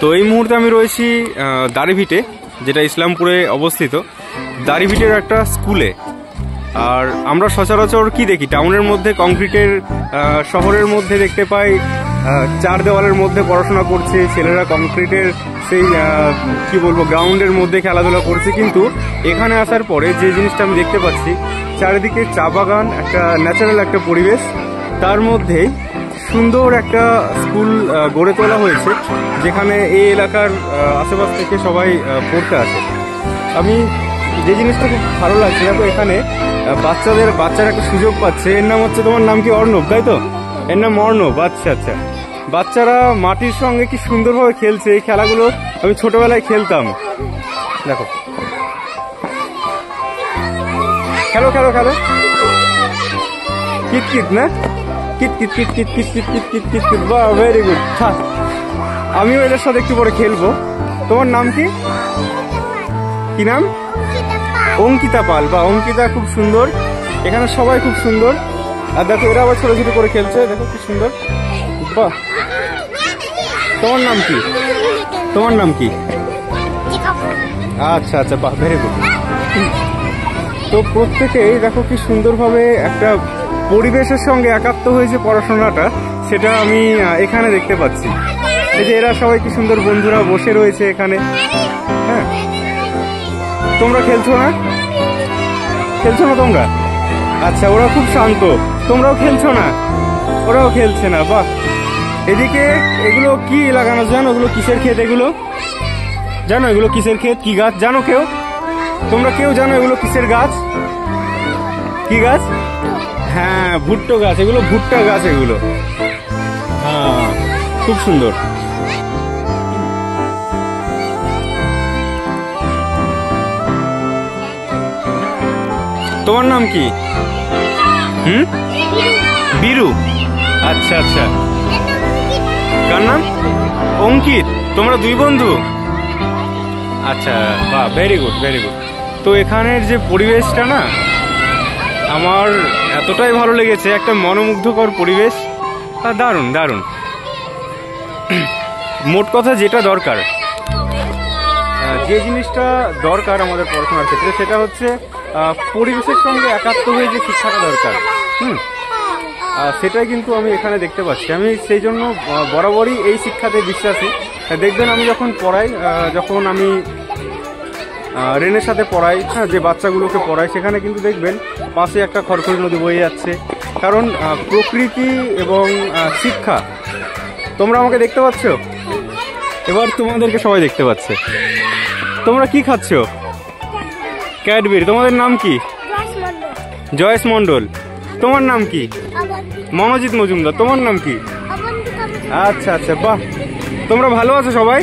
তো এই মুহূর্তে আমি রয়েছি দাড়িভিটে, যেটা ইসলামপুরে অবস্থিত। দাড়িভিটের একটা স্কুলে। আর আমরা সচরাচর কি দেখি, টাউনের মধ্যে কংক্রিটের শহরের মধ্যে দেখতে পাই চার দেওয়ালের মধ্যে পড়াশোনা করছে ছেলেরা, কংক্রিটের সেই কি বলবো গ্রাউন্ডের মধ্যে খেলাধুলা করছে। কিন্তু এখানে আসার পরে যে জিনিসটা আমি দেখতে পাচ্ছি, চারিদিকে চা বাগান, একটা ন্যাচারাল একটা পরিবেশ, তার মধ্যে সুন্দর একটা স্কুল গড়ে তোলা হয়েছে, যেখানে এই এলাকার আশেপাশ থেকে সবাই পড়তে আসে। আমি যে জিনিসটা খুব ভালো লাগছে, দেখো এখানে বাচ্চারা একটা সুযোগ পাচ্ছে। এর নাম হচ্ছে, তোমার নাম কি? অর্ণব, তাই তো? এর নাম অর্ণব। আচ্ছা আচ্ছা। বাচ্চারা মাটির সঙ্গে কি সুন্দরভাবে খেলছে। এই খেলাগুলো আমি ছোটবেলায় খেলতাম। দেখো, খেলো খেলো খেলো, কিতকিত না, কিতকিত কিতকিত কিতকিত কিতকিত কিতকিত। বাহ, ভেরি গুড। আমিও এদের সাথে একটু পরে খেলবো। তোমার নাম কি? কি নাম? অঙ্কিতা পাল। বা অঙ্কিতা, খুব সুন্দর। এখানে সবাই খুব সুন্দর। আর দেখো এরা আবার ছোট ছোট করে খেলছে, দেখো কি সুন্দর। বাহ, তোমার নাম কি? তোমার নাম কি? আচ্ছা আচ্ছা, বাহ, ভেরি গুড। তো প্রত্যেকেই দেখো কি সুন্দরভাবে একটা পরিবেশের সঙ্গে একাত্ম হয়েছে পড়াশোনাটা, সেটা আমি এখানে দেখতে পাচ্ছি। এই যে এরা সবাই কি সুন্দর বন্ধুরা বসে রয়েছে এখানে। হ্যাঁ, তোমরা খেলছো না? খেলছো না তোমরা? আচ্ছা, ওরা খুব শান্ত। তোমরাও খেলছো না? ওরাও খেলছে না। বাহ। এদিকে এগুলো কি লাগানো জানো? এগুলো কিসের ক্ষেত? এগুলো জানো এগুলো কিসের ক্ষেত? কি গাছ জানো কেউ? তোমরা কেউ জানো এগুলো কিসের গাছ? কি গাছ? হ্যাঁ, ভুট্টো গাছ। এগুলো ভুট্টা গাছ এগুলো। হ্যাঁ, খুব সুন্দর। তোমার নাম কি? বীরু। আচ্ছা আচ্ছা। কার নাম? অঙ্কিত। তোমরা দুই বন্ধু? আচ্ছা, বাহ, ভেরি গুড ভেরি গুড। তো এখানের যে পরিবেশটা না, আমার এতটাই ভালো লেগেছে, একটা মনোমুগ্ধকর পরিবেশ। দারুণ দারুণ। মোট কথা যেটা দরকার, যে জিনিসটা দরকার আমাদের পড়াশোনার ক্ষেত্রে, সেটা হচ্ছে পরিবেশের সঙ্গে একাত্ম হয়ে যে শিক্ষাটা দরকার। সেটাই কিন্তু আমি এখানে দেখতে পাচ্ছি। আমি সেই জন্য বরাবরই এই শিক্ষাতে বিশ্বাসী। দেখবেন আমি যখন পড়াই, যখন আমি রেনের সাথে পড়াই, হ্যাঁ, যে বাচ্চাগুলোকে পড়াই, সেখানে কিন্তু দেখবেন পাশে একটা খড়খড়ি নদী বয়ে যাচ্ছে। কারণ প্রকৃতি এবং শিক্ষা। তোমরা আমাকে দেখতে পাচ্ছ? এবার তোমাদেরকে সবাই দেখতে পাচ্ছে। তোমরা কি খাচ্ছ? ক্যাডবেরি। তোমাদের নাম কি? জয়েশ মন্ডল। তোমার নাম কি? মনোজিৎ মজুমদার। তোমার নাম কি? আচ্ছা আচ্ছা, বাহ। তোমরা ভালো আছো সবাই?